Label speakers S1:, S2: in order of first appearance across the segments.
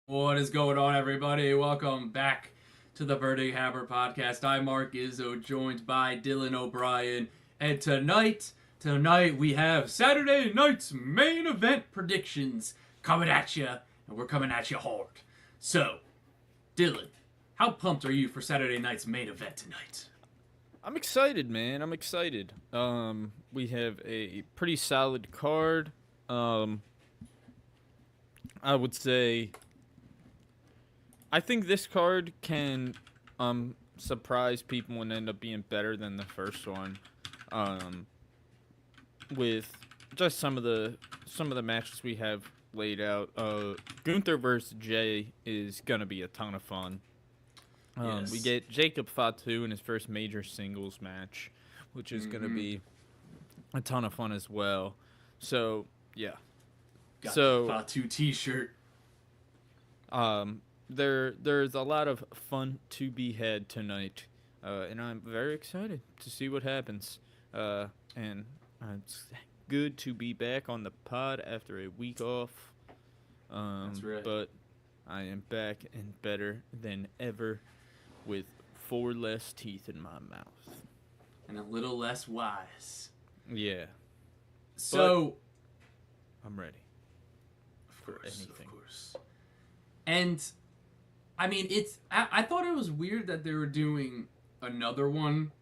S1: What is going on, everybody? Welcome back to the Verdict Hammer podcast. I'm Mark Izzo, joined by Dylan O'Brien, and tonight we have Saturday night's main event predictions coming at you, and we're coming at you hard. So, Dylan, how pumped are you for Saturday night's main event tonight?
S2: I'm excited, man. I'm excited. We have a pretty solid card. I would say I think this card can surprise people and end up being better than the first one. Um, with just some of the matches we have laid out. Gunther versus Jay is gonna be a ton of fun. We
S1: Yes.
S2: get Jacob Fatu in his first major singles match, which is gonna
S1: Mm-hmm.
S2: be a ton of fun as well. So yeah.
S1: Got the
S2: So
S1: Fatu t-shirt.
S2: there's a lot of fun to be had tonight, and I'm very excited to see what happens. And it's good to be back on the pod after a week off.
S1: That's right.
S2: But I am back and better than ever, with 4 less teeth in my mouth.
S1: And a little less wise.
S2: Yeah,
S1: So,
S2: I'm ready
S1: of
S2: for
S1: course,
S2: anything.
S1: of course. And I mean, I thought it was weird that they were doing another one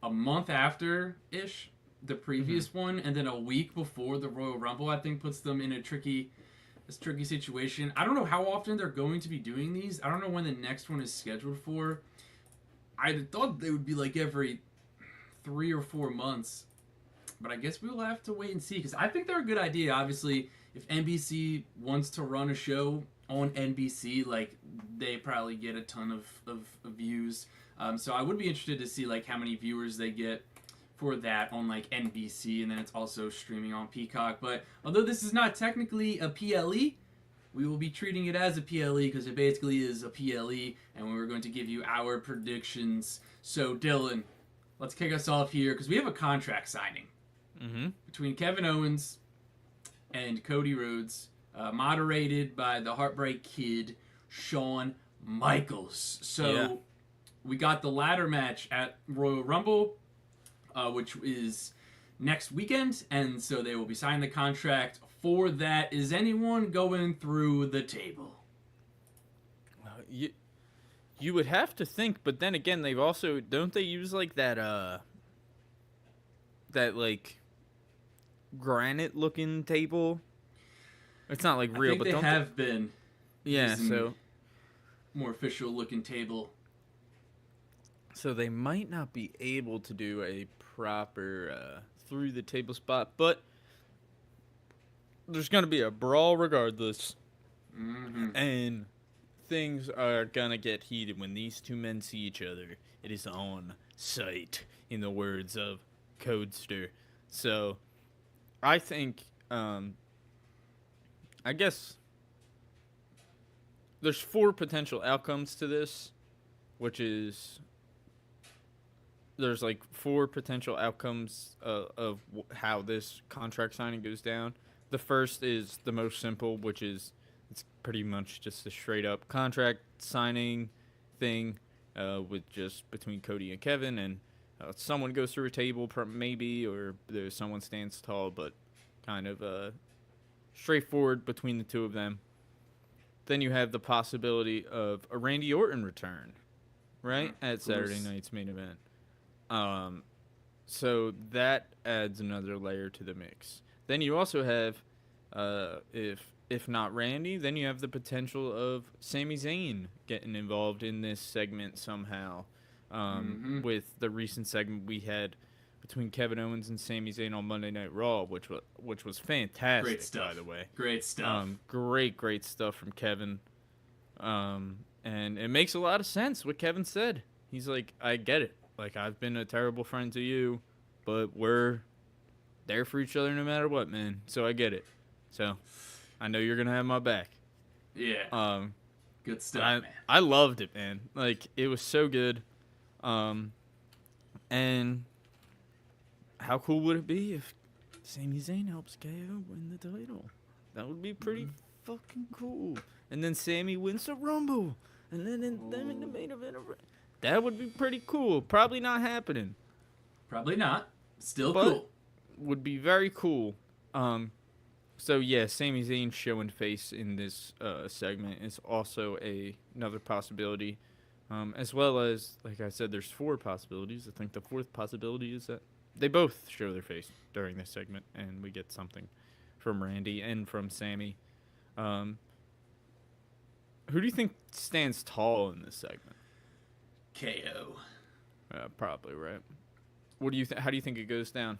S1: a month after ish the previous one, and then a week before the Royal Rumble. I think puts them in a tricky situation. I don't know how often they're going to be doing these. I don't know when the next one is scheduled for. I thought they would be like every 3 or 4 months, but I guess we'll have to wait and see because I think they're a good idea. Obviously, if NBC wants to run a show on NBC, like they probably get a ton of views. So I would be interested to see like how many viewers they get for that on like NBC, and then it's also streaming on Peacock. But although this is not technically a PLE, we will be treating it as a PLE because it basically is a PLE, and we're going to give you our predictions. So Dylan, let's kick us off here because we have a contract signing
S2: Mm-hmm.
S1: between Kevin Owens and Cody Rhodes, moderated by the Heartbreak Kid, Shawn Michaels. So
S2: Yeah.
S1: we got the ladder match at Royal Rumble, which is next weekend, and so they will be signing the contract for that. Is anyone going through the table?
S2: You would have to think, but then again, they've also don't they use like that like granite looking table? It's not like
S1: I
S2: real,
S1: think
S2: but
S1: they
S2: don't
S1: have been
S2: yeah,
S1: using
S2: so
S1: more official looking table.
S2: they might not be able to do a proper through the table spot, but there's gonna be a brawl regardless,
S1: Mm-hmm.
S2: and things are gonna get heated when these two men see each other. It is on sight, in the words of Codester. So, I think, I guess there's 4 potential outcomes to this, which is there's like 4 potential outcomes of how this contract signing goes down. The first is the most simple, which is it's pretty much just a straight up contract signing thing, with just between Cody and Kevin, and someone goes through a table, maybe, or there's someone stands tall, but kind of straightforward between the two of them. Then you have the possibility of a Randy Orton return, right, at Saturday night's main event. So that adds another layer to the mix. Then you also have, if not Randy, then you have the potential of Sami Zayn getting involved in this segment somehow.
S1: Mm-hmm.
S2: With the recent segment we had between Kevin Owens and Sami Zayn on Monday Night Raw, which was fantastic,
S1: Great stuff.
S2: by the way.
S1: Great stuff.
S2: Great stuff from Kevin. And it makes a lot of sense what Kevin said. He's like, I get it. Like, I've been a terrible friend to you, but we're there for each other no matter what, man. So I get it. So I know you're gonna have my back.
S1: Yeah. Good stuff,
S2: I
S1: man.
S2: I loved it, man. Like, it was so good. And how cool would it be if Sami Zayn helps KO win the title? That would be pretty fucking cool. and then Sammy wins the Rumble, and then in the main event, that would be pretty cool. Probably not happening.
S1: Probably not. Still
S2: But
S1: cool.
S2: would be very cool. So yeah, Sami Zayn showing face in this segment is also another possibility. As well as, like I said, there's 4 possibilities. I think the 4th possibility is that they both show their face during this segment, and we get something from Randy and from Sammy. Who do you think stands tall in this segment?
S1: KO.
S2: Probably, right? What do you How do you think it goes down?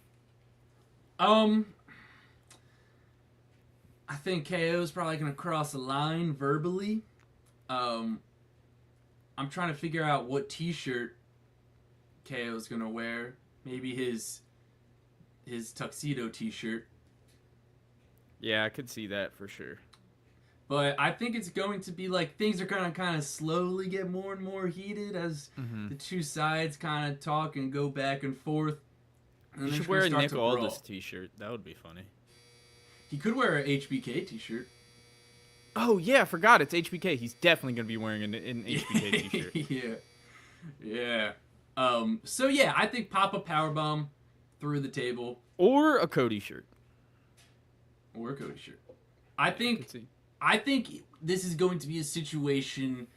S1: I think KO is probably going to cross a line verbally. I'm trying to figure out what t-shirt KO is going to wear. Maybe his tuxedo t-shirt.
S2: Yeah, I could see that for sure.
S1: But I think it's going to be like things are going to kind of slowly get more and more heated as the two sides kind of talk and go back and forth. And
S2: You should wear a Nick Aldis t-shirt. That would be funny.
S1: He could wear an HBK t-shirt.
S2: Oh, yeah, I forgot. It's HBK. He's definitely going to be wearing an HBK t-shirt.
S1: Yeah. So, yeah, I think Papa Powerbomb through the table.
S2: Or a Cody shirt.
S1: Or a Cody shirt. I think this is going to be a situation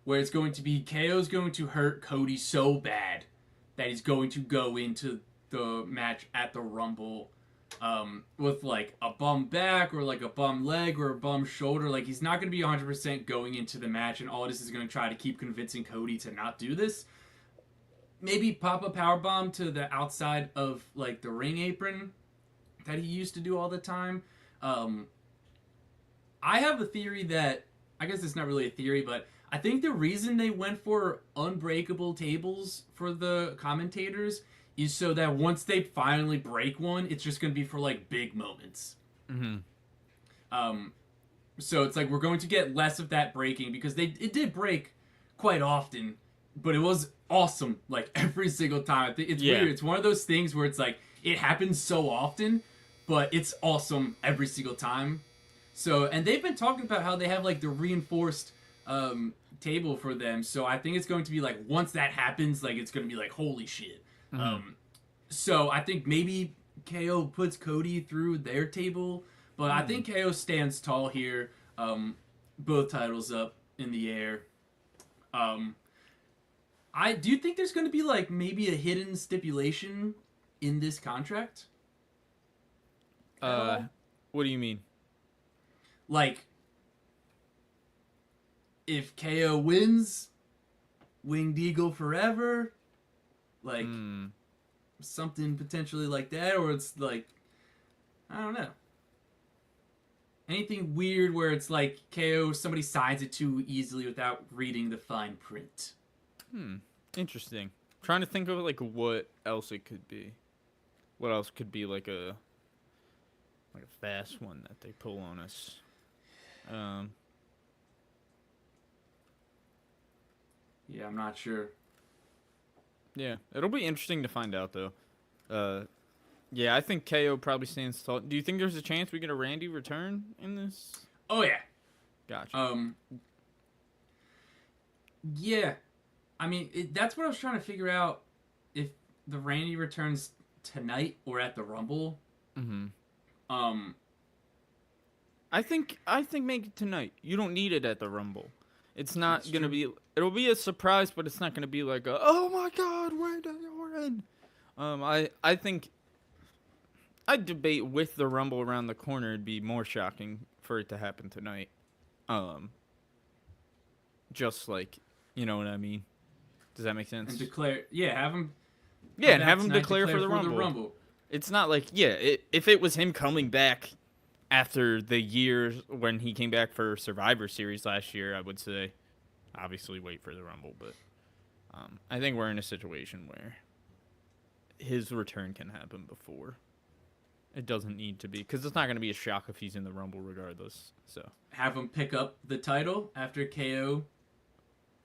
S1: where it's going to be KO's going to hurt Cody so bad that he's going to go into the match at the Rumble with like a bum back or like a bum leg or a bum shoulder. Like he's not going to be 100% going into the match, and all this is going to try to keep convincing Cody to not do this. Maybe pop a powerbomb to the outside of like the ring apron that he used to do all the time. I have a theory that, I guess it's not really a theory, but I think the reason they went for unbreakable tables for the commentators is so that once they finally break one, it's just going to be for like big moments. So it's like we're going to get less of that breaking because it did break quite often, but it was awesome like every single time. It's weird. It's one of those things where it's like it happens so often, but it's awesome every single time. So, and they've been talking about how they have like the reinforced table for them. So I think it's going to be like once that happens, like it's going to be like holy shit. So I think maybe KO puts Cody through their table, but I think KO stands tall here. Both titles up in the air. Do you think there's going to be like maybe a hidden stipulation in this contract?
S2: What do you mean?
S1: Like, if KO wins, Winged Eagle forever, like something potentially like that, or it's like, I don't know. Anything weird where it's like KO, somebody signs it too easily without reading the fine print.
S2: Interesting. Trying to think of like what else it could be. What else could be like a fast one that they pull on us?
S1: Yeah, I'm not sure.
S2: Yeah, it'll be interesting to find out though. Yeah, I think KO probably stands tall. Do you think there's a chance we get a Randy return in this?
S1: Oh yeah.
S2: Gotcha.
S1: Yeah. I mean, that's what I was trying to figure out, if the Randy returns tonight or at the Rumble.
S2: I think make it tonight. You don't need it at the Rumble. It's not gonna be. It'll be a surprise, but it's not gonna be like a, oh my God, Randy Orton. I think I'd debate with the Rumble around the corner. It'd be more shocking for it to happen tonight. Just like, you know what I mean? Does that make sense?
S1: And declare, have him.
S2: Yeah, and have him declare for the Rumble. It's not like, if it was him coming back after the years when he came back for Survivor Series last year, I would say, obviously wait for the Rumble. But I think we're in a situation where his return can happen before. It doesn't need to be, because it's not going to be a shock if he's in the Rumble regardless. So
S1: have him pick up the title after KO.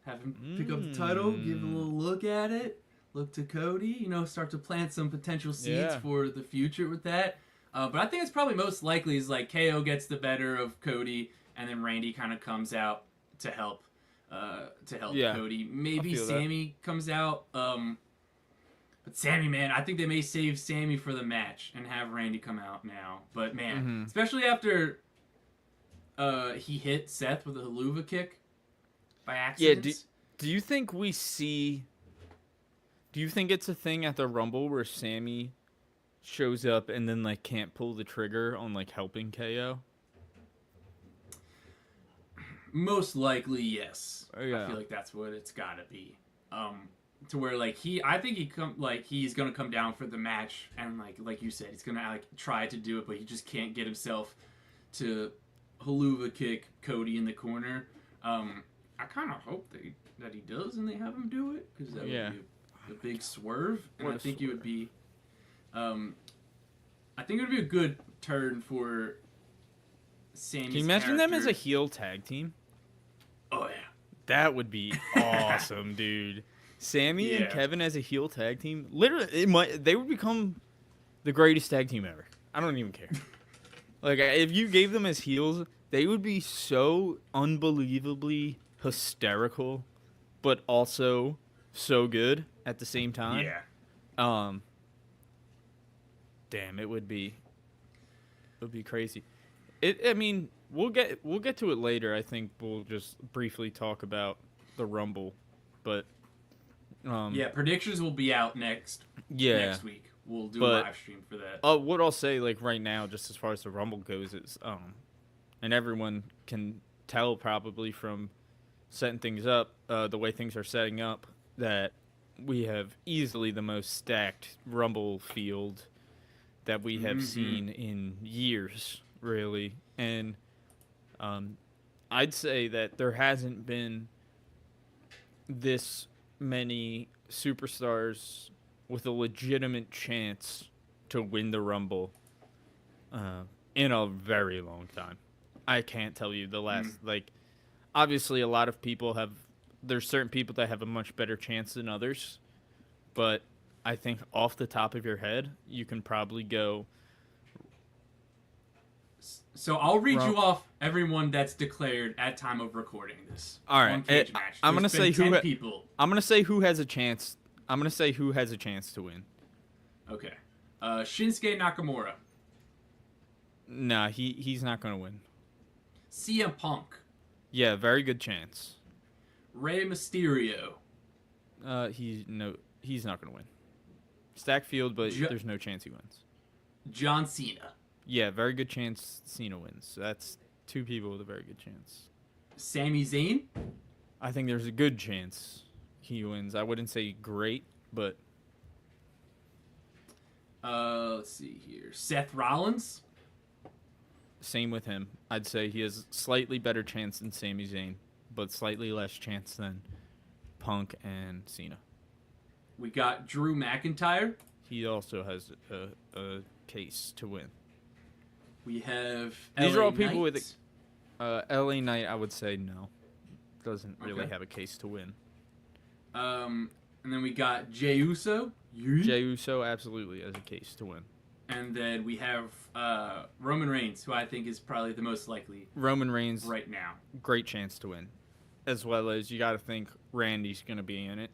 S1: Have him pick up the title, give a little look at it, look to Cody, start to plant some potential seeds for the future with that. But I think it's probably most likely is like KO gets the better of Cody, and then Randy kind of comes out to help
S2: Yeah,
S1: Cody.
S2: I
S1: Maybe
S2: feel that.
S1: Sammy comes out. But Sammy, man, I think they may save Sammy for the match and have Randy come out now. But man, especially after he hit Seth with a haluva kick by
S2: Yeah,
S1: accident.
S2: do you think we see... Do you think it's a thing at the Rumble where Sammy shows up and then, like, can't pull the trigger on, like, helping KO?
S1: Most likely, yes.
S2: Yeah.
S1: I feel like that's what it's gotta be. To where like I think he's gonna come down for the match, and like you said, he's gonna like try to do it, but he just can't get himself to haluva kick Cody in the corner. I kind of hope that he does, and they have him do it, because that would be a big swerve, and I think it would be, I think it would be a good turn for Sammy's.
S2: Can you imagine them as a heel tag team?
S1: Oh yeah,
S2: that would be awesome, dude. Sammy and Kevin as a heel tag team, literally, they would become the greatest tag team ever. I don't even care. Like, if you gave them as heels, they would be so unbelievably hysterical, but also so good at the same time.
S1: Yeah.
S2: Damn, it would be crazy. I mean, we'll get to it later. I think we'll just briefly talk about the Rumble, but
S1: predictions will be out next week. We'll do a live stream for that.
S2: What I'll say, like, right now, just as far as the Rumble goes, is and everyone can tell probably from setting things up, the way things are setting up, that we have easily the most stacked Rumble field that we have seen in years, really. And I'd say that there hasn't been this many superstars with a legitimate chance to win the Rumble in a very long time. I can't tell you the last, like, obviously a lot of people have, there's certain people that have a much better chance than others, but I think off the top of your head, you can probably go.
S1: So I'll read you off everyone that's declared at time of recording this.
S2: All right, I'm gonna say
S1: people.
S2: I'm gonna say who has a chance. I'm gonna say who has a chance to win.
S1: Okay, Shinsuke Nakamura.
S2: Nah, he's not gonna win.
S1: CM Punk.
S2: Yeah, very good chance.
S1: Rey Mysterio.
S2: He's not gonna win. Stack field, but there's no chance he wins.
S1: John Cena.
S2: Yeah, very good chance Cena wins. That's two people with a very good chance.
S1: Sami Zayn?
S2: I think there's a good chance he wins. I wouldn't say great, but...
S1: let's see here. Seth Rollins?
S2: Same with him. I'd say he has slightly better chance than Sami Zayn, but slightly less chance than Punk and Cena.
S1: We got Drew McIntyre.
S2: He also has a case to win.
S1: We have
S2: These
S1: LA
S2: are all people
S1: Knight.
S2: with LA Knight. I would say no, doesn't really have a case to win.
S1: And then we got Jey Uso.
S2: Jey Uso absolutely has a case to win.
S1: And then we have Roman Reigns, who I think is probably the most likely.
S2: Roman Reigns
S1: right now,
S2: great chance to win, as well as you got to think Randy's going to be in it.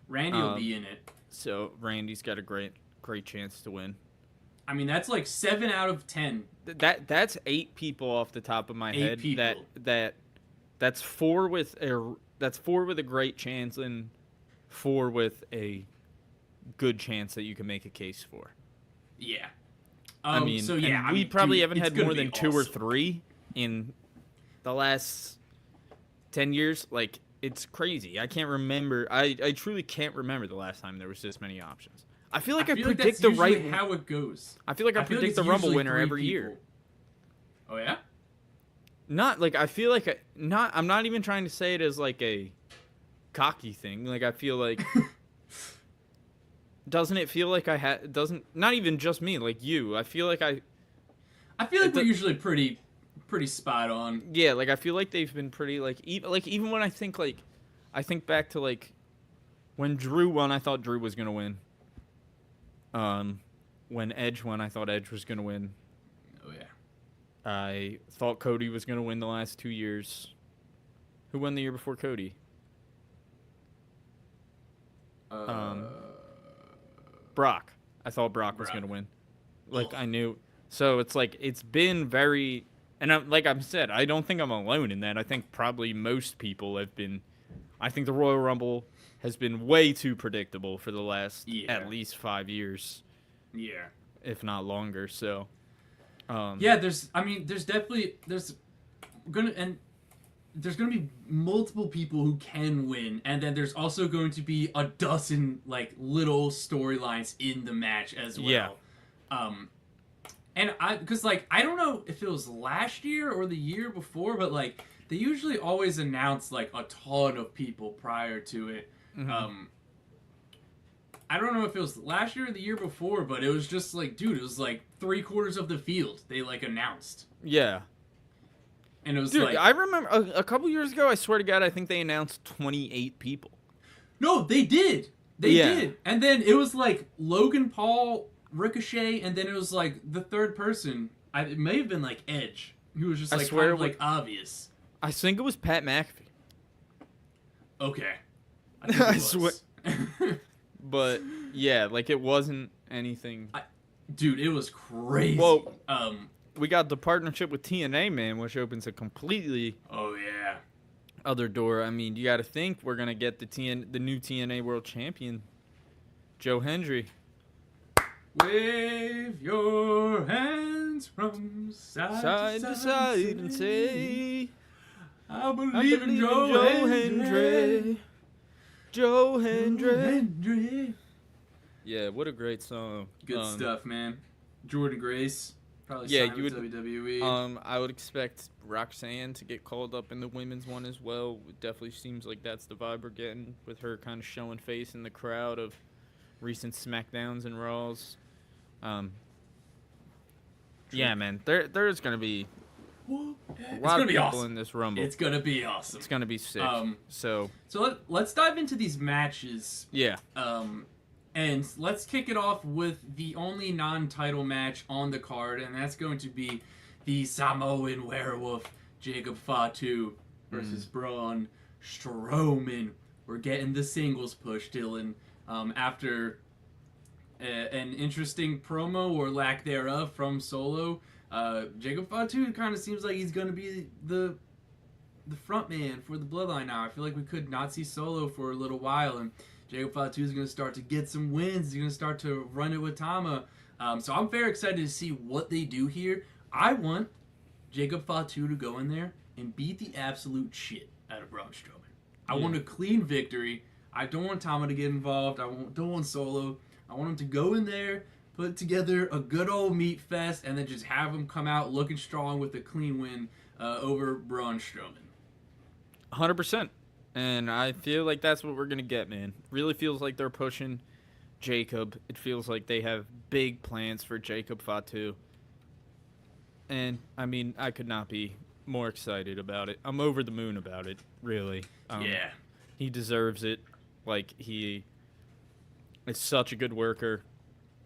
S1: Randy will be in it.
S2: So Randy's got a great chance to win.
S1: I mean, that's like 7 out of 10.
S2: That's 8 people off the top of my head.
S1: People.
S2: That's 4 with a great chance and 4 with a good chance that you can make a case for.
S1: Yeah.
S2: I mean,
S1: so yeah,
S2: we probably haven't had more than 2 or
S1: awesome.
S2: 3 in the last 10 years. Like, it's crazy. I can't remember. I truly can't remember the last time there was this many options. I feel like I predict the right
S1: how it goes.
S2: I feel like I predict the Rumble winner every year.
S1: Oh yeah?
S2: Not like I feel like I'm not even trying to say it as like a cocky thing. Like I feel like doesn't it feel like doesn't not even just me, like you. I feel like
S1: we're usually pretty spot on.
S2: Yeah, like I feel like they've been pretty even when I think back to like when Drew won, I thought Drew was going to win. When Edge won, I thought Edge was going to win.
S1: Oh
S2: I thought Cody was going to win the last 2 years. Who won the year before Cody? Brock. I thought Brock was going to win. Like, I knew. So it's like, it's been very, and like I've said, I don't think I'm alone in that. I think probably most people have been, I think the Royal Rumble has been way too predictable for the last at least 5 years.
S1: Yeah.
S2: If not longer, so.
S1: There's definitely, there's going to be multiple people who can win, and then there's also going to be a dozen, like, little storylines in the match as well.
S2: Yeah.
S1: And because, like, I don't know if it was last year or the year before, but, like, they usually always announce, like, a ton of people prior to it. Mm-hmm. I don't know if it was last year or the year before, but it was just, like, dude, it was, like, 3/4 of the field they, like, announced.
S2: Yeah.
S1: And it was,
S2: dude,
S1: like...
S2: I remember a couple years ago, I swear to God, I think they announced 28 people.
S1: No, they did. They did. And then it was, like, Logan Paul... Ricochet, and then it was like the third person. It may have been like Edge, who was just like kind of like obvious.
S2: I think it was Pat McAfee.
S1: Okay,
S2: I swear. But yeah, like it wasn't anything.
S1: Dude, it was crazy.
S2: Well, we got the partnership with TNA, man, which opens a completely other door. I mean, you got to think we're gonna get the new TNA World Champion, Joe Hendry.
S1: Wave your hands from side to side and say, I believe in Joe Hendry.
S2: Joe Hendry. Yeah, what a great song.
S1: Good stuff, man. Jordan Grace. Probably signed with WWE.
S2: I would expect Roxanne to get called up in the women's one as well. It definitely seems like that's the vibe we're getting with her kind of showing face in the crowd of recent SmackDowns and Raws. Yeah, man, there's gonna be a lot of people in this Rumble.
S1: It's gonna be awesome.
S2: It's gonna be sick. So
S1: let's dive into these matches.
S2: Yeah.
S1: And let's kick it off with the only non-title match on the card, and that's going to be the Samoan Werewolf Jacob Fatu versus Braun Strowman. We're getting the singles push, Dylan. After an interesting promo or lack thereof from Solo, Jacob Fatu kind of seems like he's going to be the front man for the Bloodline now. I feel like we could not see Solo for a little while, and Jacob Fatu is going to start to get some wins. He's going to start to run it with Tama. So I'm very excited to see what they do here. I want Jacob Fatu to go in there and beat the absolute shit out of Braun Strowman. I want a clean victory. I don't want Tama to get involved. Don't want Solo. I want him to go in there, put together a good old meat fest, and then just have him come out looking strong with a clean win over Braun Strowman.
S2: 100%. And I feel like that's what we're going to get, man. Really feels like they're pushing Jacob. It feels like they have big plans for Jacob Fatu. And, I mean, I could not be more excited about it. I'm over the moon about it, really.
S1: Yeah.
S2: He deserves it. Like, he is such a good worker.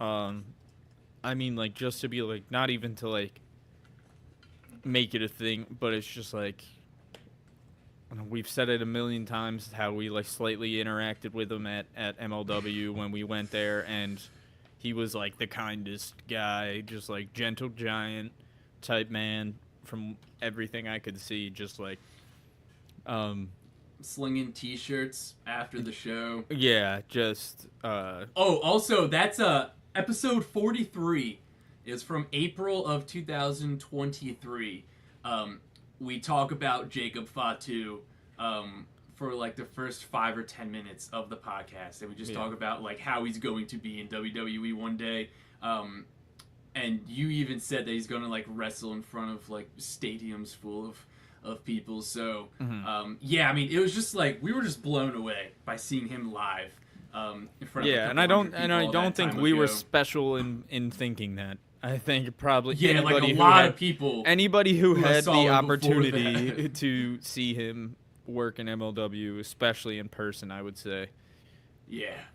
S2: I mean, like, just to be, like, not even to, like, make it a thing, but it's just, like, we've said it a million times how we, like, slightly interacted with him at MLW when we went there, and he was, like, the kindest guy, just, like, gentle giant type man from everything I could see, just, like,
S1: slinging T-shirts after the show.
S2: Yeah, just
S1: also that's episode 43 is from April of 2023. We talk about Jacob Fatu for like the first 5 or 10 minutes of the podcast, and we just talk about like how he's going to be in WWE one day. And you even said that he's going to like wrestle in front of like stadiums full of people. So yeah, I mean, it was just like we were just blown away by seeing him live in front of
S2: and I don't think we were special in thinking that. I think probably anybody who had the opportunity to see him work in MLW, especially in person, I would say,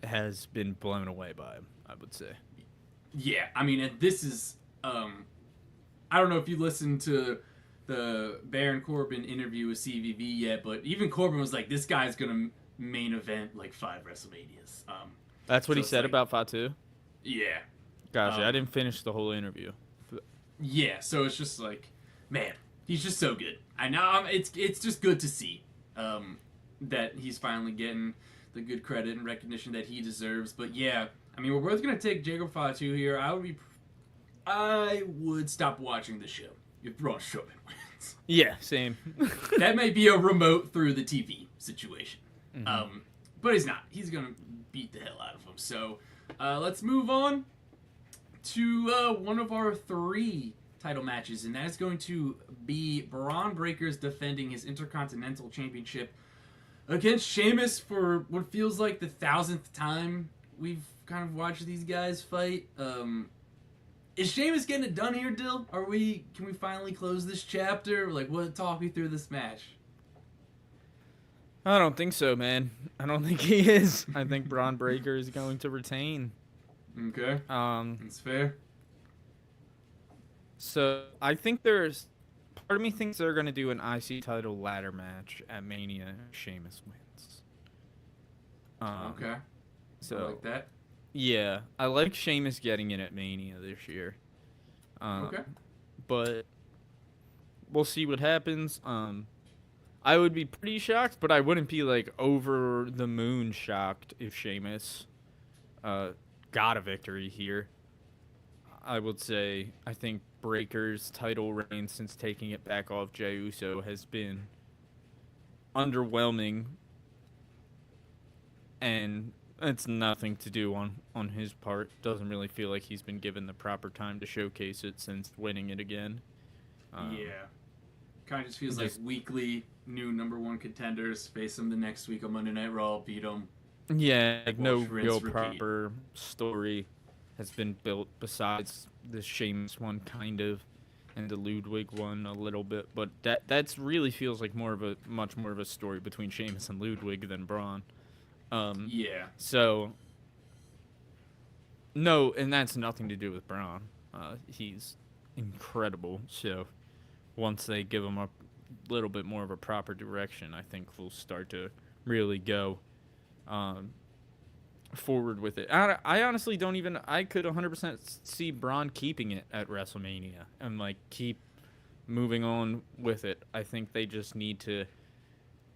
S2: has been blown away by him, I would say.
S1: Yeah, I mean, and this is I don't know if you listened to the Baron Corbin interview with CVV yet, but even Corbin was like, "This guy's gonna main event like 5 WrestleManias."
S2: That's what
S1: So
S2: he
S1: it's
S2: said
S1: like,
S2: about Fatu?
S1: yeah,
S2: Gotcha. I didn't finish the whole interview.
S1: yeah. So it's just like, man, he's just so good. I know it's just good to see that he's finally getting the good credit and recognition that he deserves. But yeah, I mean, we're both gonna take Jacob Fatu here. I would stop watching the show if Braun Strowman wins.
S2: Yeah, same.
S1: That may be a remote through the TV situation.
S2: Mm-hmm.
S1: But he's not. He's going to beat the hell out of him. So let's move on to one of our 3 title matches, and that is going to be Braun Breakers defending his Intercontinental Championship against Sheamus for what feels like the 1000th time we've kind of watched these guys fight. Is Sheamus getting it done here, Dill? Can we finally close this chapter? Like, what? Talk me through this match.
S2: I don't think so, man. I don't think he is. I think Braun Breaker is going to retain.
S1: Okay. That's fair.
S2: So I think part of me thinks they're going to do an IC title ladder match at Mania. Sheamus wins.
S1: Okay.
S2: So
S1: I like that.
S2: Yeah, I like Sheamus getting it at Mania this year.
S1: Okay.
S2: But we'll see what happens. I would be pretty shocked, but I wouldn't be like over the moon shocked if Sheamus got a victory here. I would say I think Breaker's title reign since taking it back off Jey Uso has been underwhelming, and it's nothing to do on his part. Doesn't really feel like he's been given the proper time to showcase it since winning it again.
S1: Yeah. Kind of just feels like weekly new #1 contenders, face them the next week on Monday Night Raw, beat them.
S2: Yeah, like no
S1: Wash, rinse,
S2: real
S1: repeat.
S2: proper story has been built besides the Sheamus one, kind of, and the Ludwig one a little bit. But that's really feels like much more of a story between Sheamus and Ludwig than Braun.
S1: Yeah.
S2: So, no, and that's nothing to do with Braun. He's incredible. So, once they give him a little bit more of a proper direction, I think we'll start to really go forward with it. I honestly don't even. I could 100% see Braun keeping it at WrestleMania and like keep moving on with it. I think they just need to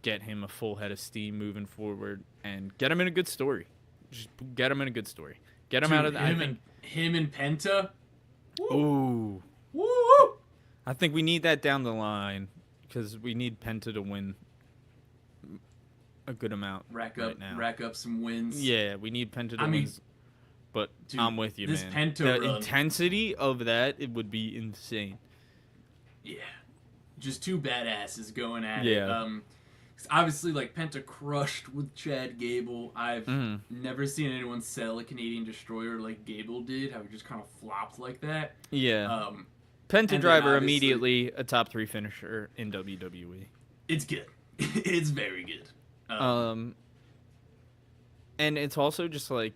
S2: get him a full head of steam moving forward and get him in a good story. Just get him in a good story. Get him out of that.
S1: Him and Penta.
S2: Ooh.
S1: Woo!
S2: I think we need that down the line because we need Penta to win a good amount
S1: Rack up some wins.
S2: Yeah, we need Penta to win. But
S1: dude,
S2: I'm with you,
S1: this
S2: man.
S1: Penta
S2: The
S1: run,
S2: intensity of that, it would be insane.
S1: Yeah. Just 2 badasses going at
S2: Yeah.
S1: it. Obviously, like, Penta crushed with Chad Gable. I've never seen anyone sell a Canadian Destroyer like Gable did, how he just kind of flopped like that.
S2: Yeah.
S1: And
S2: Penta
S1: then
S2: Driver
S1: obviously-
S2: immediately a top 3 finisher in WWE.
S1: It's good. It's very good.
S2: And it's also just like,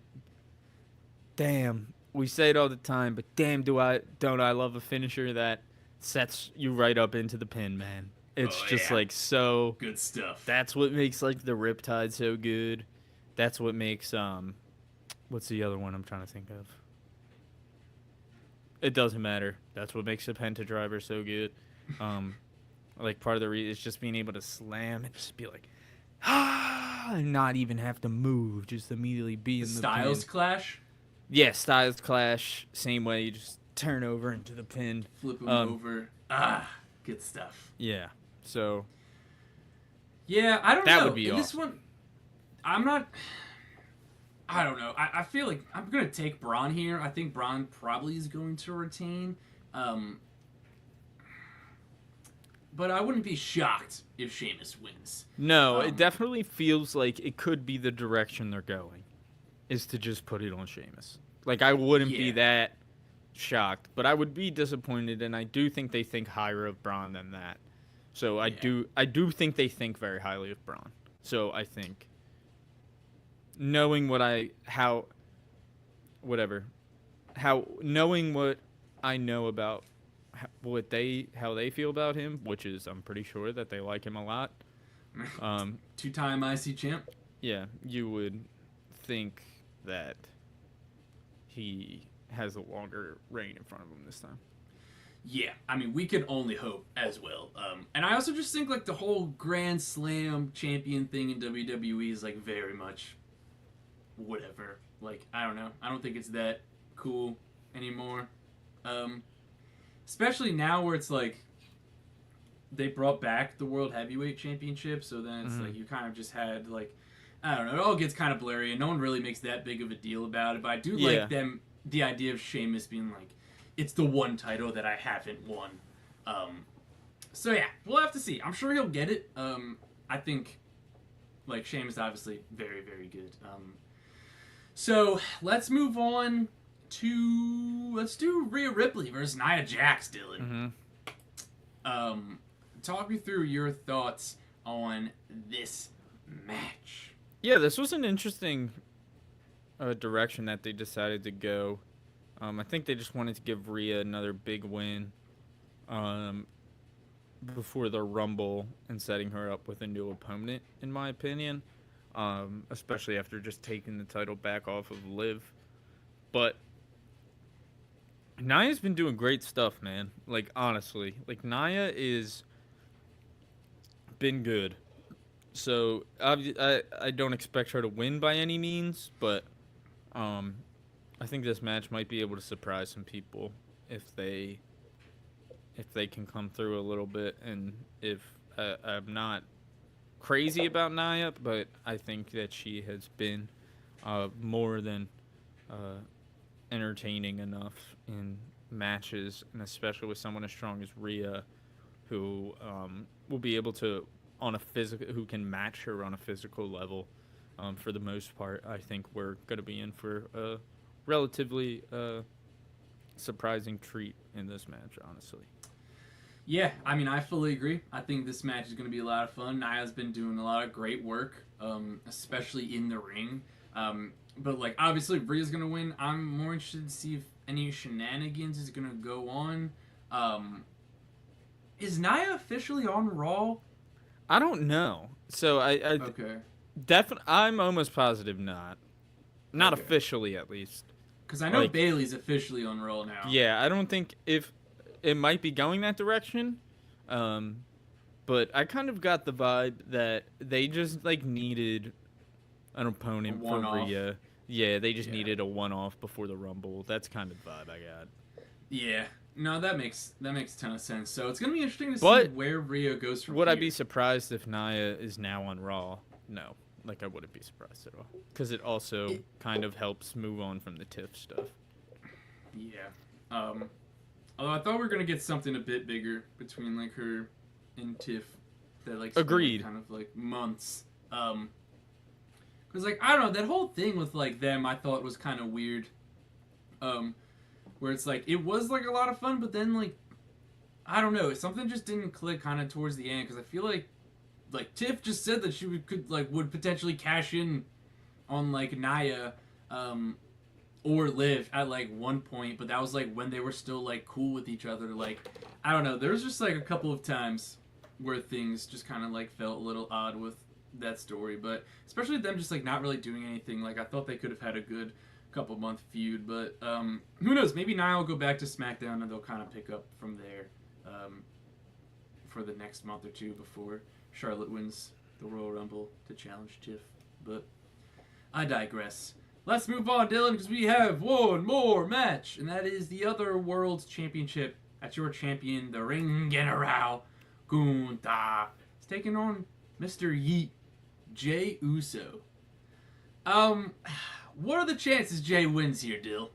S2: damn, we say it all the time, but damn, don't I love a finisher that sets you right up into the pin, man. It's just like so
S1: good stuff.
S2: That's what makes like the Riptide so good. That's what makes what's the other one I'm trying to think of? It doesn't matter. That's what makes the Penta Driver so good. Like part of the reason is just being able to slam and just be like, and not even have to move, just immediately be in the
S1: Styles
S2: pin.
S1: Clash.
S2: Yeah, Styles Clash. Same way, you just turn over into the pin,
S1: flip him over. Good stuff.
S2: Yeah. So.
S1: Yeah, I don't know.
S2: That would be awesome.
S1: This one, I'm not. I don't know. I feel like I'm gonna take Braun here. I think Braun probably is going to retain. But I wouldn't be shocked if Sheamus wins.
S2: No, it definitely feels like it could be the direction they're going, is to just put it on Sheamus. Like, I wouldn't be that shocked, but I would be disappointed, and I do think they think higher of Braun than that. So I do think they think very highly of Braun. So I think knowing what I know about how they feel about him, which is I'm pretty sure that they like him a lot.
S1: 2-time IC champ.
S2: Yeah, you would think that he has a longer reign in front of him this time.
S1: Yeah, I mean, we could only hope as well. And I also just think like the whole Grand Slam champion thing in WWE is like very much whatever. Like, I don't know. I don't think it's that cool anymore. Especially now where it's like they brought back the World Heavyweight Championship, so then it's like you kind of just had like, I don't know, it all gets kind of blurry and no one really makes that big of a deal about it. But I do like the idea of Sheamus being like, it's the one title that I haven't won. So yeah, we'll have to see. I'm sure he'll get it. I think like Sheamus obviously very, very good. So let's move on to let's do Rhea Ripley versus Nia Jax, Dylan. Talk me through your thoughts on this match.
S2: Yeah, this was an interesting direction that they decided to go. I think they just wanted to give Rhea another big win before the Rumble and setting her up with a new opponent, in my opinion. Especially after just taking the title back off of Liv. But Nia's been doing great stuff, man. Like, honestly. Like, Nia is been good. So, I don't expect her to win by any means, but I think this match might be able to surprise some people if they can come through a little bit. And if I'm not crazy about Nia, but I think that she has been more than entertaining enough in matches, and especially with someone as strong as Rhea, who will be able to who can match her on a physical level. For the most part, I think we're going to be in for a relatively surprising treat in this match, honestly.
S1: Yeah, I mean, I fully agree. I think this match is going to be a lot of fun. Nia's been doing a lot of great work, especially in the ring. But, like, obviously, Rhea's going to win. I'm more interested to see if any shenanigans is going to go on. Is Nia officially on Raw?
S2: I don't know. So,
S1: okay.
S2: I'm almost positive not. Not okay. Officially, at least.
S1: Because I know Bayley's officially on Raw now.
S2: Yeah, I don't think if... It might be going that direction, but I kind of got the vibe that they just like needed an opponent for Rhea. Yeah, they just needed a one-off before the Rumble. That's kind of the vibe I got.
S1: Yeah, no, that makes a ton of sense. So it's gonna be interesting to see where Rhea goes from
S2: Would
S1: here.
S2: I be surprised if Nia is now on Raw? No, like I wouldn't be surprised at all, because it also kind of helps move on from the Tiff stuff.
S1: Yeah. Although I thought we were gonna get something a bit bigger between like her and Tiff, that like
S2: agreed
S1: kind of like months. Cause like I don't know, that whole thing with like them I thought was kind of weird. Where it's like it was like a lot of fun, but then like I don't know, something just didn't click kind of towards the end. Cause I feel like Tiff just said that she would potentially cash in on like Nia. Or Liv at like one point, but that was like when they were still like cool with each other. Like I don't know, there was just like a couple of times where things just kind of like felt a little odd with that story, but especially them just like not really doing anything. Like I thought they could have had a good couple month feud, but who knows? Maybe Nia will go back to SmackDown and they'll kind of pick up from there for the next month or two before Charlotte wins the Royal Rumble to challenge Tiff. But I digress. Let's move on, Dylan, because we have one more match, and that is the other World Championship. That's your champion, the Ring General, Gunther. He's taking on Mr. Yeet, Jey Uso. What are the chances Jey wins here, Dill?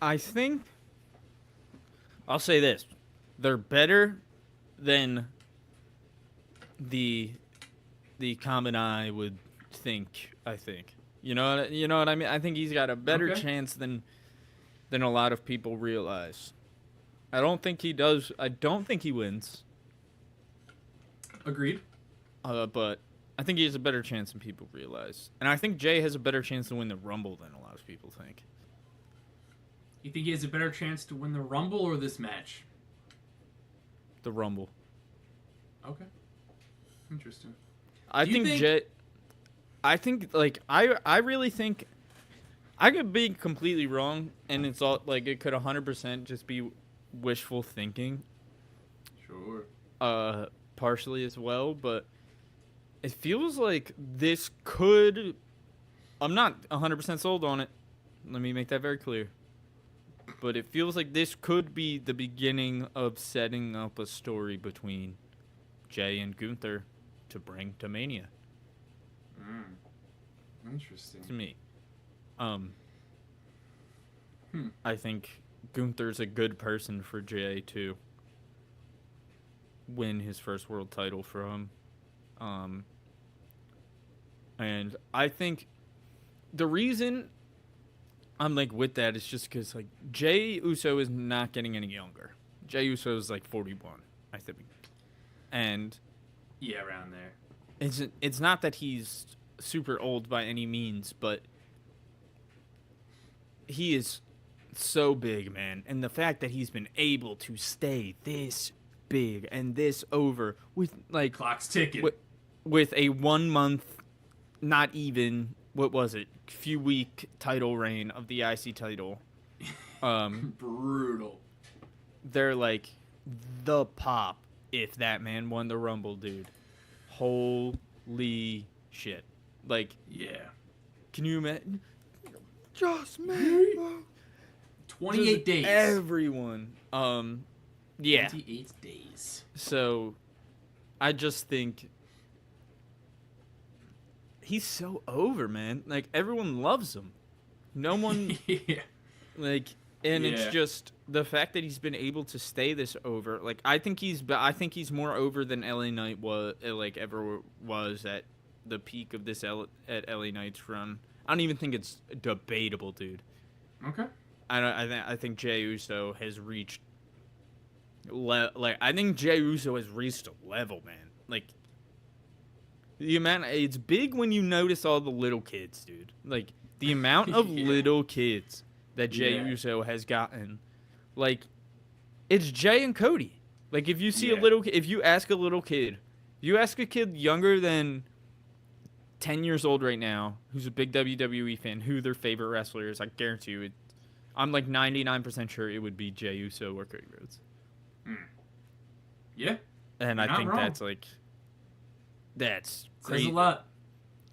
S2: I think... I'll say this. They're better than the common eye would think, I think. You know what I mean? I think he's got a better chance than a lot of people realize. I don't think he does. I don't think he wins.
S1: Agreed.
S2: But I think he has a better chance than people realize. And I think Jey has a better chance to win the Rumble than a lot of people think.
S1: You think he has a better chance to win the Rumble or this match?
S2: The Rumble.
S1: Okay. Interesting.
S2: I think Jay. I think I really think I could be completely wrong, and it's all like it could 100% just be wishful thinking.
S1: Sure.
S2: Partially as well, but it feels like this could. I'm not 100% sold on it. Let me make that very clear. But it feels like this could be the beginning of setting up a story between Jay and Gunther to bring to Mania.
S1: Interesting.
S2: To me. I think Gunther's a good person for Jay to win his first world title from. And I think the reason I'm like with that is just because like Jay Uso is not getting any younger. Jay Uso is like 41, I think, and
S1: yeah, around there.
S2: It's not that he's super old by any means, but he is so big, man, and the fact that he's been able to stay this big and this over with like
S1: clock's ticking
S2: with a 1 month, not even. What was it? Few week title reign of the IC title.
S1: Brutal.
S2: They're like the pop if that man won the Rumble, dude. Holy shit. Like,
S1: yeah.
S2: Can you imagine? Just me.
S1: 28 days.
S2: Everyone. Yeah.
S1: 28 days.
S2: So, I just think he's so over, man. Like, everyone loves him. No one...
S1: yeah.
S2: Like, and it's just the fact that he's been able to stay this over. Like, I think he's more over than LA Knight ever was at the peak of this at LA Knight's run. I don't even think it's debatable, dude.
S1: Okay.
S2: I think Jey Uso has reached... I think Jey Uso has reached a level, man. Like... The amount it's big when you notice all the little kids, dude. Like the amount of little kids that Jey Uso has gotten. Like it's Jay and Cody. Like if you see if you ask a little kid, you ask a kid younger than 10 years old right now, who's a big WWE fan, who their favorite wrestler is, I guarantee you I'm like 99% sure it would be Jey Uso or Cody Rhodes.
S1: Yeah.
S2: And I think that's like that's
S1: crazy. Says a lot.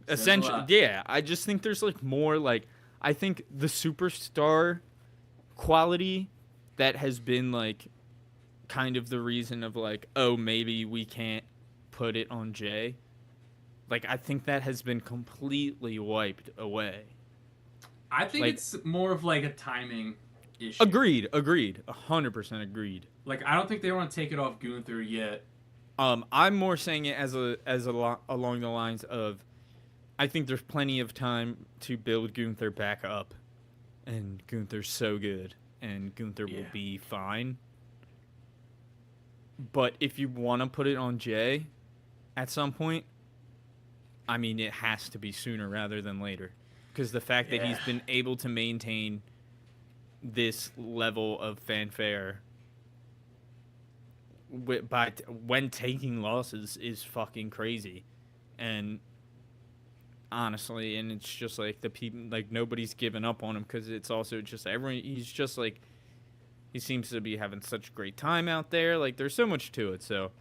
S2: Essentially, yeah. I just think there's like more like I think the superstar quality that has been like kind of the reason of like, oh, maybe we can't put it on Jay. Like I think that has been completely wiped away.
S1: I think it's more of like a timing issue.
S2: Agreed. 100% agreed.
S1: Like I don't think they want to take it off Gunther yet.
S2: I'm more saying it along the lines of, I think there's plenty of time to build Gunther back up, and Gunther's so good, and Gunther will be fine. But if you want to put it on Jay, at some point, I mean, it has to be sooner rather than later, because the fact that he's been able to maintain this level of fanfare when taking losses is fucking crazy. And honestly, and it's just like the people, like nobody's given up on him, because it's also just everyone, he's just like, he seems to be having such a great time out there. Like there's so much to it. So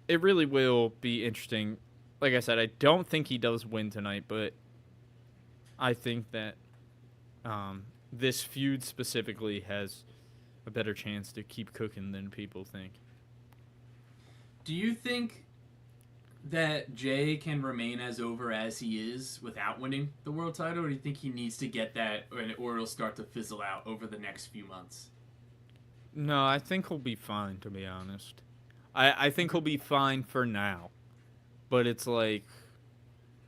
S2: it really will be interesting. Like I said, I don't think he does win tonight, but I think that this feud specifically has a better chance to keep cooking than people think.
S1: Do you think that Jay can remain as over as he is without winning the world title, or do you think he needs to get that, or it'll start to fizzle out over the next few months?
S2: No, I think he'll be fine, to be honest. I think he'll be fine for now. But it's like...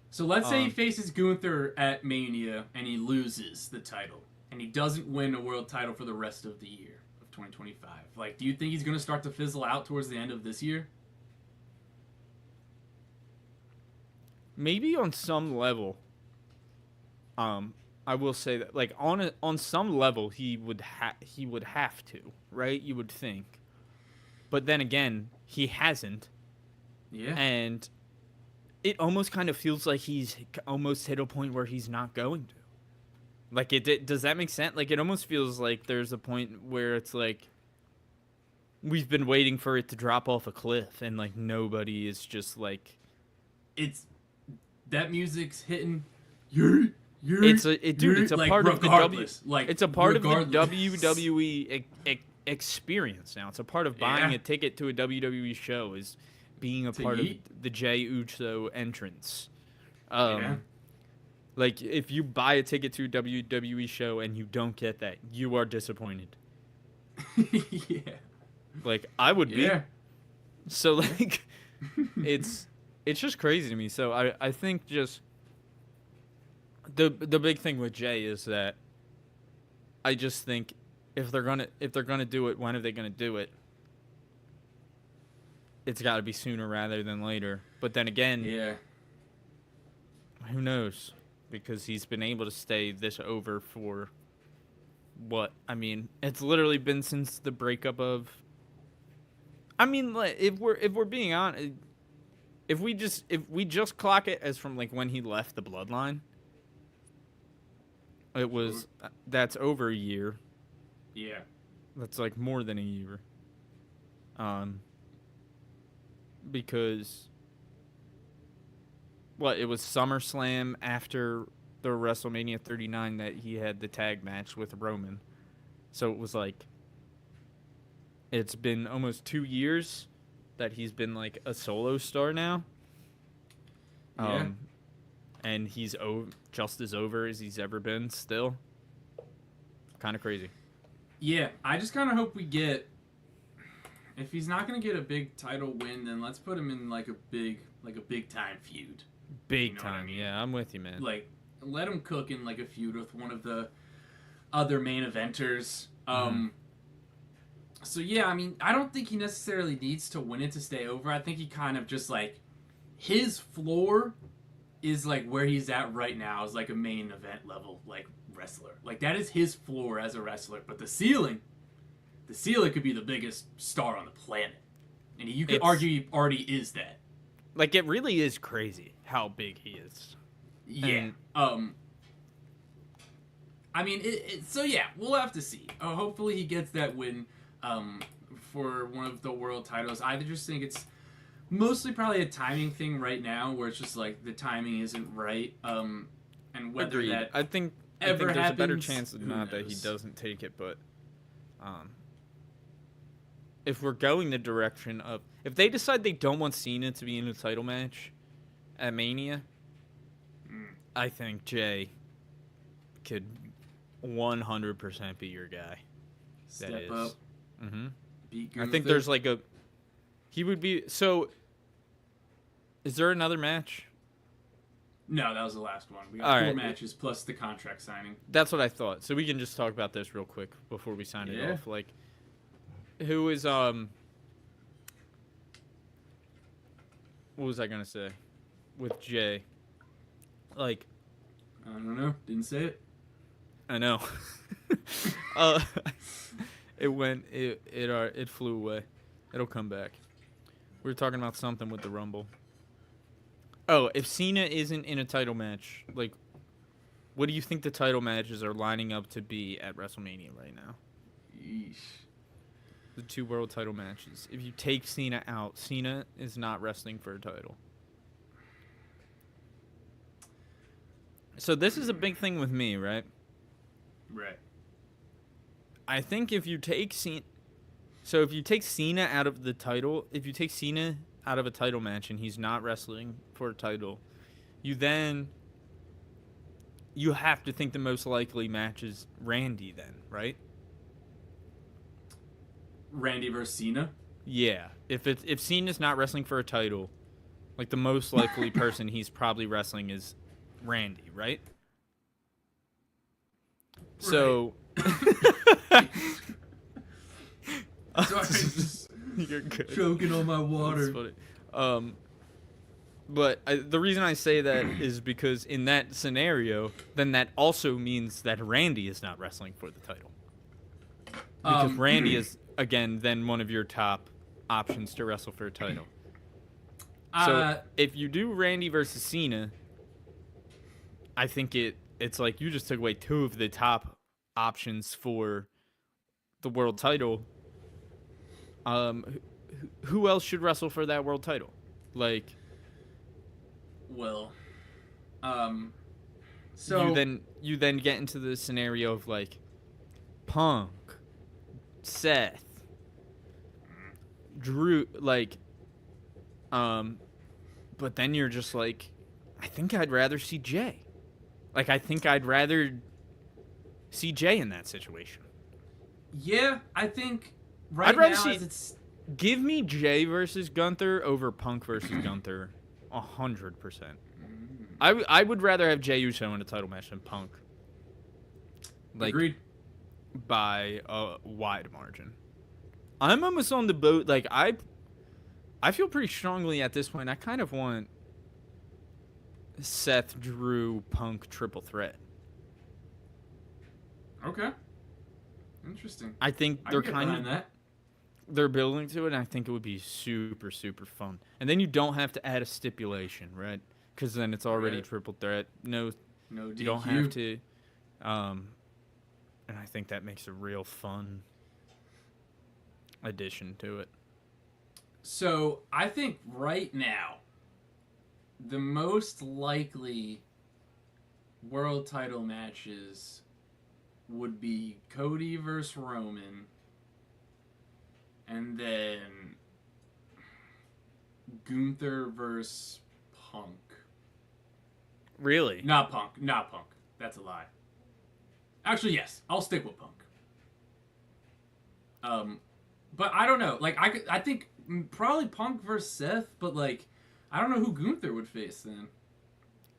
S1: So let's say he faces Gunther at Mania and he loses the title, and he doesn't win a world title for the rest of the year of 2025. Like, do you think he's going to start to fizzle out towards the end of this year?
S2: Maybe on some level. I I will say that, like, on some level, he would have to, right? You would think, but then again, he hasn't.
S1: Yeah.
S2: And it almost kind of feels like he's almost hit a point where he's not going to. Like, does that make sense? Like, it almost feels like there's a point where it's like we've been waiting for it to drop off a cliff, and like nobody is just like.
S1: It's that music's hitting. Dude,
S2: it's a
S1: like,
S2: part of the it's a part of the WWE experience now. It's a part of buying a ticket to a WWE show is being a part of the Jey Uso entrance. Like, if you buy a ticket to a WWE show and you don't get that, you are disappointed.
S1: Yeah.
S2: Like, I would be.
S1: Yeah.
S2: So, like, it's just crazy to me. So, I think just the big thing with Jey is that I just think if they're gonna do it, when are they gonna do it? It's got to be sooner rather than later. But then again, who knows? Because he's been able to stay this over for what? I mean, it's literally been since the breakup of. I mean, like, if we're being honest, if we just clock it as from like when he left the Bloodline, that's over a year.
S1: Yeah.
S2: That's like more than a year. Because it was SummerSlam after the WrestleMania 39 that he had the tag match with Roman. So it was like it's been almost 2 years that he's been like a solo star now. And he's just as over as he's ever been still. Kind of crazy.
S1: Yeah, I just kind of hope we get. If he's not going to get a big title win, then let's put him in like a big time feud.
S2: Big time, I mean? Yeah, I'm with you, man.
S1: Like, let him cook in like a feud with one of the other main eventers. So yeah, I mean, I don't think he necessarily needs to win it to stay over. I think he kind of just like his floor is like where he's at right now is like a main event level like wrestler. Like, that is his floor as a wrestler. But the ceiling could be the biggest star on the planet. And you could argue he already is that.
S2: Like, it really is crazy how big he is.
S1: Yeah. And, I mean, so yeah, we'll have to see. Hopefully he gets that win for one of the world titles. I just think it's mostly probably a timing thing right now, where it's just like the timing isn't right. And whether
S2: Agreed.
S1: that
S2: I think
S1: ever
S2: there's
S1: happens,
S2: a better chance than not
S1: knows?
S2: that he doesn't take it, but if we're going the direction of, if they decide they don't want Cena to be in a title match at Mania, I think Jey could 100% be your guy.
S1: Step up.
S2: Mm-hmm.
S1: Beat
S2: I think there's like he would be, so is there another match?
S1: No, that was the last one. We got
S2: All
S1: 4
S2: right.
S1: matches plus the contract signing.
S2: That's what I thought. So we can just talk about this real quick before we sign it off. Like, who is what was I gonna say with Jey? Like,
S1: I don't know. Didn't say it.
S2: I know. It flew away. It'll come back. We were talking about something with the Rumble. Oh, if Cena isn't in a title match, like, what do you think the title matches are lining up to be at WrestleMania right now?
S1: Yeesh.
S2: The 2 world title matches. If you take Cena out, Cena is not wrestling for a title. So this is a big thing with me, right?
S1: Right.
S2: I think if you take Cena... So if you take Cena out of the title... If you take Cena out of a title match and he's not wrestling for a title, you have to think the most likely match is Randy then, right?
S1: Randy versus Cena?
S2: Yeah. If Cena's not wrestling for a title, like, the most likely person he's probably wrestling is Randy, right? So...
S1: Sorry, just
S2: You're good.
S1: choking on my water.
S2: That's funny. But the reason I say that is because in that scenario, then that also means that Randy is not wrestling for the title. Because Randy is, again, then one of your top options to wrestle for a title. So if you do Randy versus Cena, I think it's like you just took away two of the top options for the world title. Who else should wrestle for that world title? Like,
S1: well, so
S2: you then get into the scenario of like Punk, Seth, Drew, like, but then you're just like, I think I'd rather see Jay. Like, I think I'd rather see Jay in that situation.
S1: Yeah, I think
S2: I'd rather see. Give me Jay versus Gunther over Punk versus Gunther, 100%. I would rather have Jey Uso in a title match than Punk. Like,
S1: agreed.
S2: By a wide margin. I'm almost on the boat. Like, I feel pretty strongly at this point. I kind of want Seth, Drew, Punk triple threat.
S1: Okay. Interesting.
S2: I think they're kind of they're building to it, and I think it would be super, super fun. And then you don't have to add a stipulation, right? Because then it's already triple threat. No DQ. You don't have to. And I think that makes a real fun addition to it.
S1: So I think right now, the most likely world title matches would be Cody versus Roman, and then Gunther versus Punk.
S2: Really?
S1: Not Punk. That's a lie. Actually, yes. I'll stick with Punk. But I don't know. Like, I think probably Punk versus Seth, but, like, I don't know who Gunther would face then.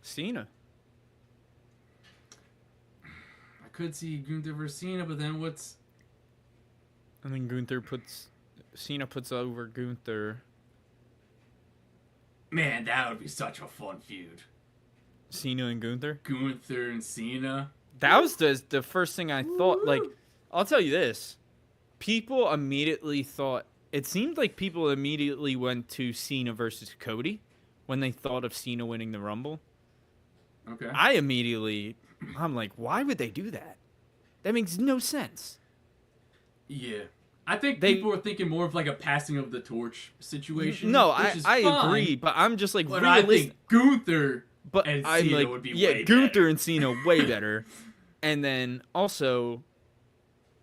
S2: Cena.
S1: I could see Gunther versus Cena, but then what's...
S2: I mean, Cena puts over Gunther.
S1: Man, that would be such a fun feud.
S2: Cena and Gunther?
S1: Gunther and Cena.
S2: That was the first thing I thought. Like, I'll tell you this. People immediately thought... It seemed like people immediately went to Cena versus Cody when they thought of Cena winning the Rumble.
S1: Okay.
S2: I'm like, why would they do that? That makes no sense.
S1: Yeah. I think people were thinking more of like a passing of the torch situation.
S2: No, I agree, but I'm just like,
S1: but I think Gunther and Cena
S2: like,
S1: would be
S2: way
S1: Gunther
S2: better. And Cena way better. And then also,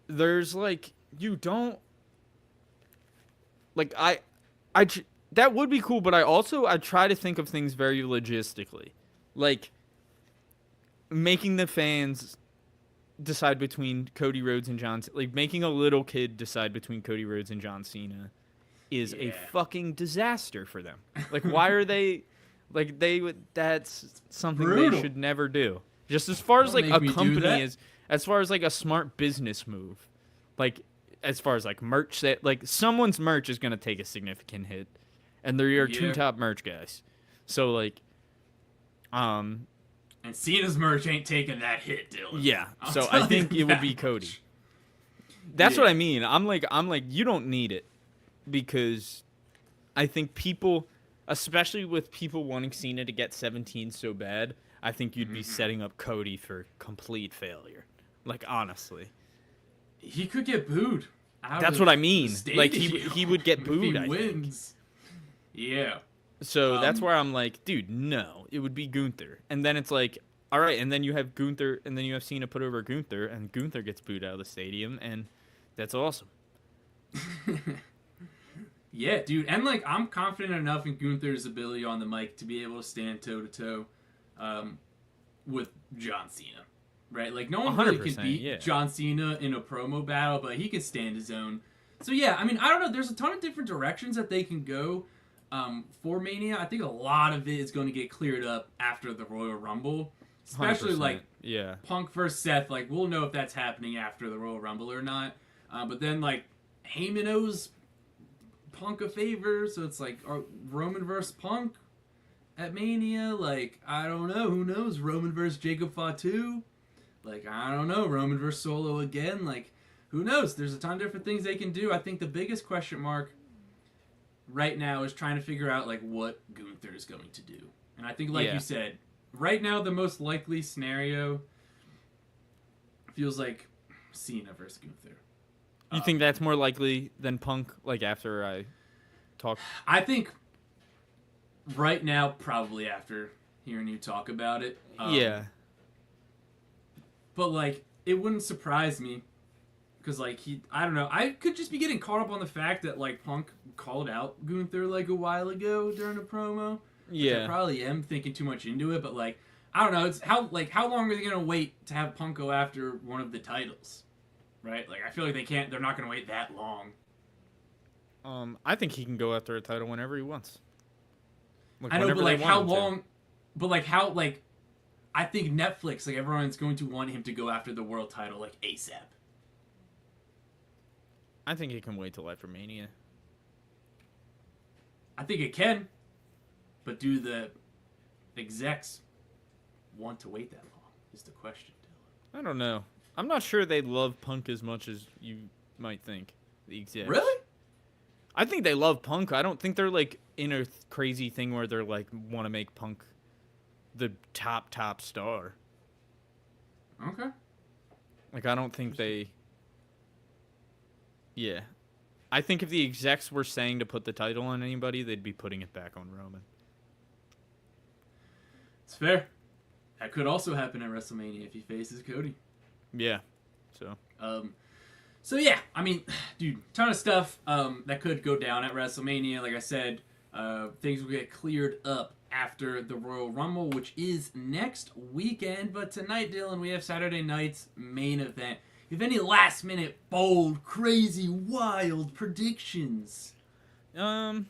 S2: there's like, you don't, like, that would be cool, but I try to think of things very logistically. Like, making the fans decide between Cody Rhodes and John Cena. Like, making a little kid decide between Cody Rhodes and John Cena is a fucking disaster for them. Like, why are they... Like, that's something they should never do. Just as far as, like, a company is... As far as, like, a smart business move. Like, as far as, like, merch... Like, someone's merch is going to take a significant hit. And they're your two top merch guys. So, like...
S1: And Cena's merch ain't taking that hit, Dylan.
S2: Yeah, so I think it would be Cody. That's what I mean. I'm like, you don't need it. Because I think people, especially with people wanting Cena to get 17 so bad, I think you'd be setting up Cody for complete failure. Like, honestly.
S1: He could get booed.
S2: That's what I mean. Like, he would get booed, I think.
S1: Yeah.
S2: So that's where I'm like, dude, no, it would be Gunther. And then it's like, all right, and then you have Gunther, and then you have Cena put over Gunther, and Gunther gets booed out of the stadium, and that's awesome.
S1: Yeah, dude, and like I'm confident enough in Gunther's ability on the mic to be able to stand toe to toe with John Cena, right? Like no one really can beat John Cena in a promo battle, but he can stand his own. So yeah, I mean, I don't know. There's a ton of different directions that they can go. For Mania, I think a lot of it is going to get cleared up after the Royal Rumble. Especially, like, Punk versus Seth. Like, we'll know if that's happening after the Royal Rumble or not. But then, like, Heyman owes Punk a favor, so it's like Roman versus Punk. at Mania. Like, I don't know. Who knows? Roman versus Jacob Fatu. Like, I don't know. Roman versus Solo again. Like, who knows? There's a ton of different things they can do. I think the biggest question mark right now is trying to figure out, like, what Gunther is going to do. And I think, like you said, right now the most likely scenario feels like Cena versus Gunther.
S2: You think that's more likely than Punk, like, after I talk?
S1: I think right now, probably after hearing you talk about it.
S2: Yeah.
S1: But, like, it wouldn't surprise me. Because, like, I don't know. I could just be getting caught up on the fact that, like, Punk called out Gunther, like, a while ago during a promo.
S2: Yeah.
S1: I probably am thinking too much into it, but, like, I don't know. It's how long are they going to wait to have Punk go after one of the titles? Right? Like, I feel like they're not going to wait that long.
S2: I think he can go after a title whenever he wants.
S1: Like, I know, but, like, how long... But, like, how, like... I think Netflix, like, everyone's going to want him to go after the world title, like, ASAP.
S2: I think it can wait till after Mania.
S1: I think it can. But do the execs want to wait that long, is the question, Dylan.
S2: I don't know. I'm not sure they love Punk as much as you might think. The execs.
S1: Really?
S2: I think they love Punk. I don't think they're, like, in a crazy thing where they're, like, want to make Punk the top star.
S1: Okay.
S2: Like, I don't think they... Yeah. I think if the execs were saying to put the title on anybody, they'd be putting it back on Roman.
S1: It's fair. That could also happen at WrestleMania if he faces Cody.
S2: Yeah.
S1: So yeah, I mean, dude, ton of stuff that could go down at WrestleMania. Like I said, things will get cleared up after the Royal Rumble, which is next weekend. But tonight, Dylan, we have Saturday night's main event. You have any last-minute, bold, crazy, wild predictions?
S2: Randy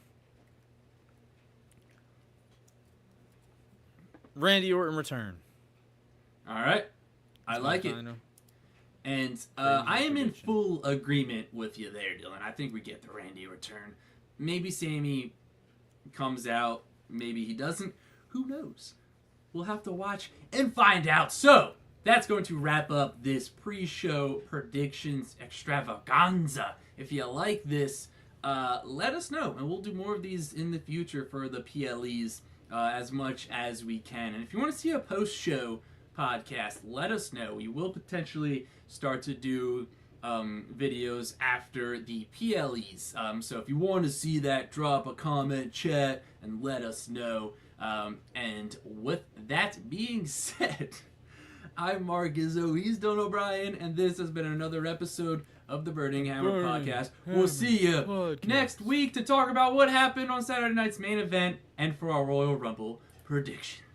S2: Orton return.
S1: All right. I like it. And I am in full agreement with you there, Dylan. I think we get the Randy return. Maybe Sammy comes out. Maybe he doesn't. Who knows? We'll have to watch and find out. So, that's going to wrap up this pre-show predictions extravaganza. If you like this, let us know. And we'll do more of these in the future for the PLEs as much as we can. And if you want to see a post-show podcast, let us know. We will potentially start to do videos after the PLEs. So if you want to see that, drop a comment, chat, and let us know. And with that being said, I'm Mark Izzo, he's Don O'Brien, and this has been another episode of the Burning Hammer Podcast. We'll see you next week to talk about what happened on Saturday night's main event and for our Royal Rumble predictions.